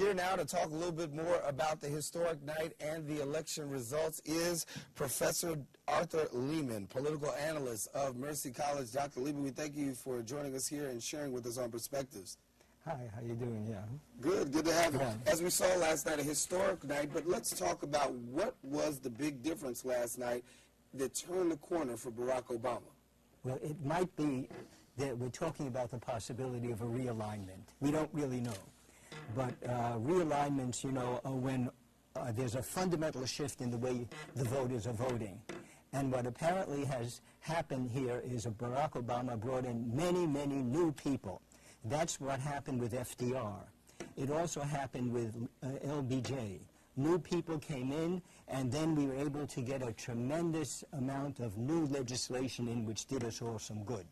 Here now to talk a little bit more about the historic night and the election results is Professor Arthur Lerman, political analyst of Mercy College. Dr. Lerman, we thank you for joining us here and sharing with us on Perspectives. Hi, how you doing? Yeah. Good to have you. As we saw last night, a historic night, but let's talk about what was the big difference last night that turned the corner for Barack Obama. Well, it might be that we're talking about the possibility of a realignment. We don't really know. But realignments, you know, are when there's a fundamental shift in the way the voters are voting. And what apparently has happened here is that Barack Obama brought in many, many new people. That's what happened with FDR. It also happened with LBJ. New people came in, and then we were able to get a tremendous amount of new legislation in which did us all some good.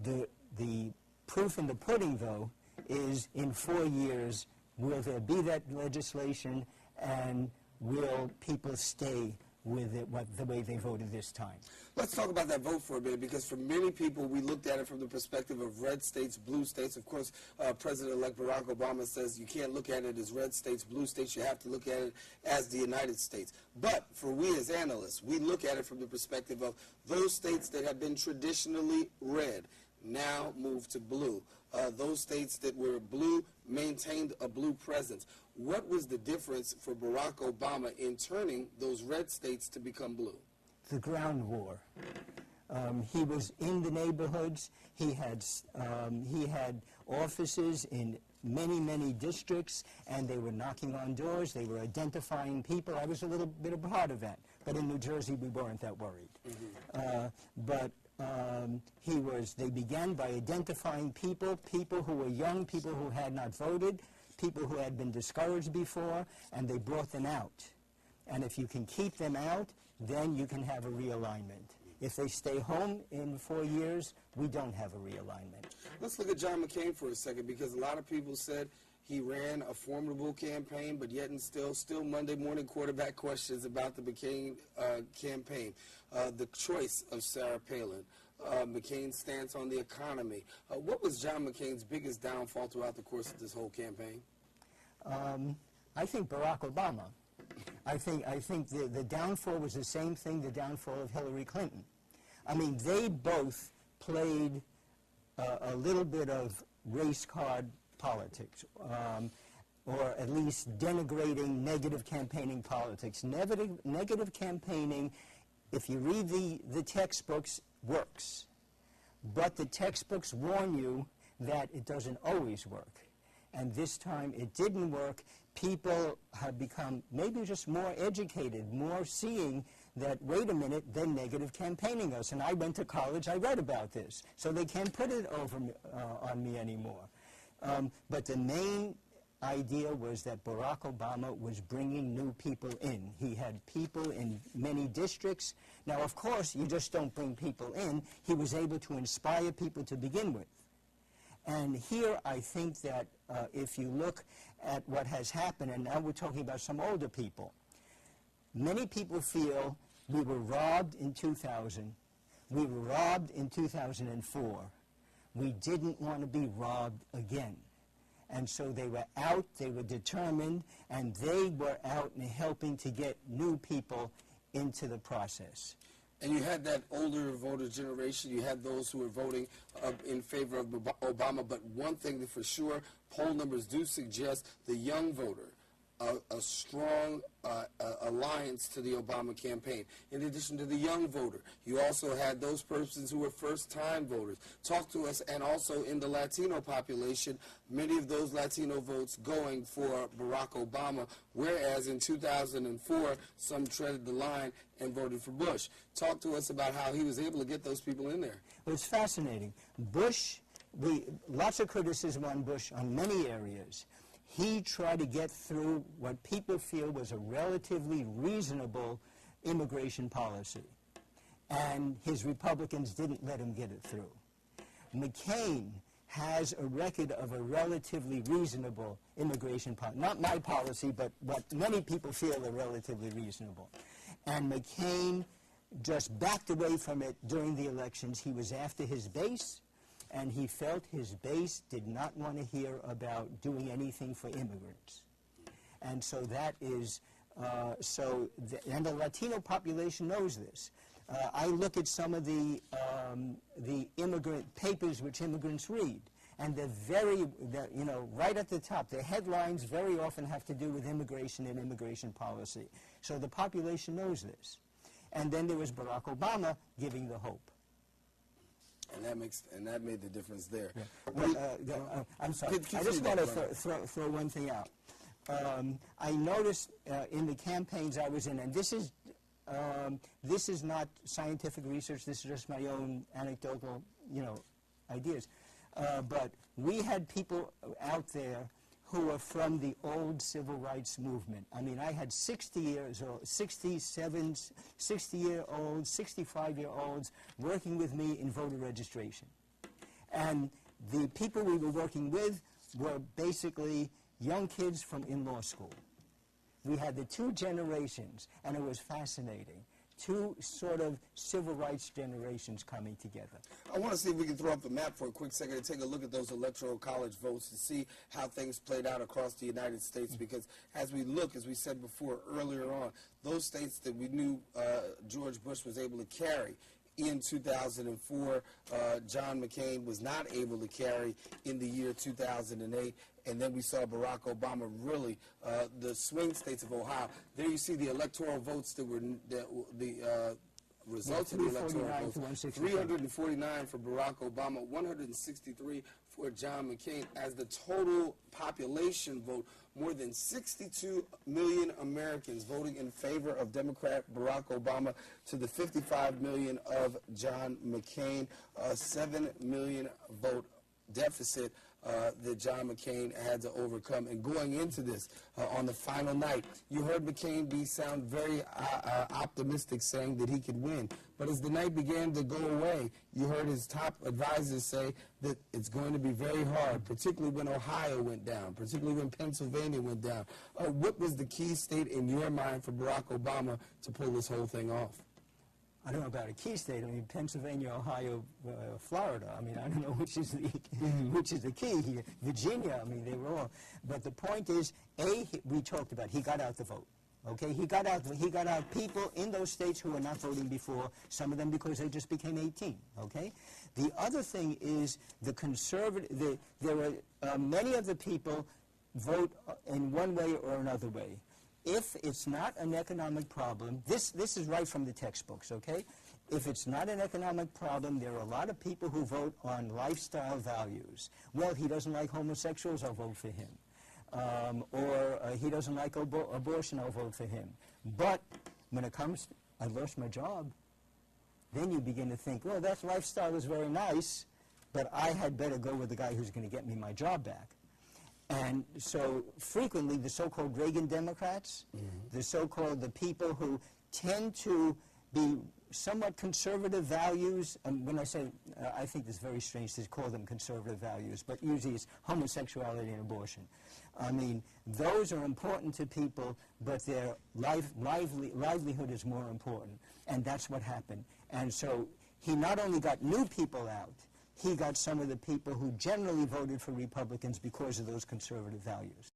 The proof in the pudding, though, is in 4 years, will there be that legislation, and will people stay with it, the way they voted this time? Let's talk about that vote for a minute, because for many people, we looked at it from the perspective of red states, blue states. Of course, President-elect Barack Obama says you can't look at it as red states, blue states. You have to look at it as the United States. But for we as analysts, we look at it from the perspective of those states that have been traditionally red now move to blue. Those states that were blue maintained a blue presence. What was the difference for Barack Obama in turning those red states to become blue? The ground war. He was in the neighborhoods. He had offices in many, many districts, and they were knocking on doors. They were identifying people. I was a little bit a part of that. But in New Jersey, we weren't that worried. They began by identifying people who were young, people who had not voted, people who had been discouraged before, and they brought them out. And if you can keep them out, then you can have a realignment. If they stay home in 4 years, we don't have a realignment. Let's look at John McCain for a second, because a lot of people said he ran a formidable campaign, but yet and still Monday morning quarterback questions about the McCain campaign. The choice of Sarah Palin, McCain's stance on the economy. What was John McCain's biggest downfall throughout the course of this whole campaign? I think Barack Obama. I think the downfall was the same thing, the downfall of Hillary Clinton. I mean, they both played a little bit of race card politics, or at least denigrating negative campaigning politics. Negative campaigning, if you read the textbooks, works. But the textbooks warn you that it doesn't always work. And this time it didn't work. People have become maybe just more educated, more seeing that, wait a minute, they're negative campaigning us. And I went to college, I read about this. So they can't put it over on me anymore. But the main idea was that Barack Obama was bringing new people in. He had people in many districts. Now, of course, you just don't bring people in. He was able to inspire people to begin with. And here I think that if you look at what has happened, and now we're talking about some older people, many people feel we were robbed in 2000, we were robbed in 2004. We didn't want to be robbed again. And so they were out, they were determined, and they were out and helping to get new people into the process. And you had that older voter generation. You had those who were voting in favor of Obama. But one thing for sure, poll numbers do suggest the young voter, a strong alliance to the Obama campaign. In addition to the young voter, you also had those persons who were first-time voters. Talk to us, and also in the Latino population, many of those Latino votes going for Barack Obama, whereas in 2004, some treaded the line and voted for Bush. Talk to us about how he was able to get those people in there. Well, it's fascinating. Bush, lots of criticism on Bush on many areas. He tried to get through what people feel was a relatively reasonable immigration policy. And his Republicans didn't let him get it through. McCain has a record of a relatively reasonable immigration policy. Not my policy, but what many people feel are relatively reasonable. And McCain just backed away from it during the elections. He was after his base, and he felt his base did not want to hear about doing anything for immigrants. And so that is, and the Latino population knows this. I look at some of the immigrant papers which immigrants read, and right at the top, the headlines very often have to do with immigration and immigration policy. So the population knows this. And then there was Barack Obama giving the hope. And that made the difference there. Yeah. I'm sorry. I just want to throw one thing out. I noticed in the campaigns I was in, and this is not scientific research. This is just my own anecdotal, ideas. But we had people out there who were from the old civil rights movement. I mean, I had 60-year-olds, 65-year-olds working with me in voter registration. And the people we were working with were basically young kids from in law school. We had the two generations, and it was fascinating. Two sort of civil rights generations coming together. I want to see if we can throw up a map for a quick second and take a look at those electoral college votes to see how things played out across the United States, because as we look, as we said before earlier on, those states that we knew George Bush was able to carry in 2004, John McCain was not able to carry in the year 2008. And then we saw Barack Obama really, the swing states of Ohio. There you see the electoral votes that were, the results of the electoral votes. 349 for Barack Obama, 163 for John McCain. As the total population vote, more than 62 million Americans voting in favor of Democrat Barack Obama to the 55 million of John McCain, 7 million vote deficit that John McCain had to overcome. And going into this, on the final night, you heard McCain sound very optimistic, saying that he could win. But as the night began to go away, you heard his top advisors say that it's going to be very hard, particularly when Ohio went down, particularly when Pennsylvania went down. What was the key state in your mind for Barack Obama to pull this whole thing off? I don't know about a key state. I mean, Pennsylvania, Ohio, Florida. I mean, I don't know which is the key here. Virginia. I mean, they were all. But the point is, we talked about he got out the vote. Okay, he got out people in those states who were not voting before. Some of them because they just became 18. Okay. The other thing is the conservative. There were many of the people vote in one way or another way. If it's not an economic problem, this is right from the textbooks, okay? If it's not an economic problem, there are a lot of people who vote on lifestyle values. Well, he doesn't like homosexuals, I'll vote for him. Or he doesn't like abortion, I'll vote for him. But when it comes, I lost my job, then you begin to think, well, that lifestyle is very nice, but I had better go with the guy who's going to get me my job back. And so frequently the so-called Reagan Democrats, the people who tend to be somewhat conservative values, and when I say, I think it's very strange to call them conservative values, but usually it's homosexuality and abortion. I mean, those are important to people, but their livelihood is more important, and that's what happened. And so he not only got new people out, he got some of the people who generally voted for Republicans because of those conservative values.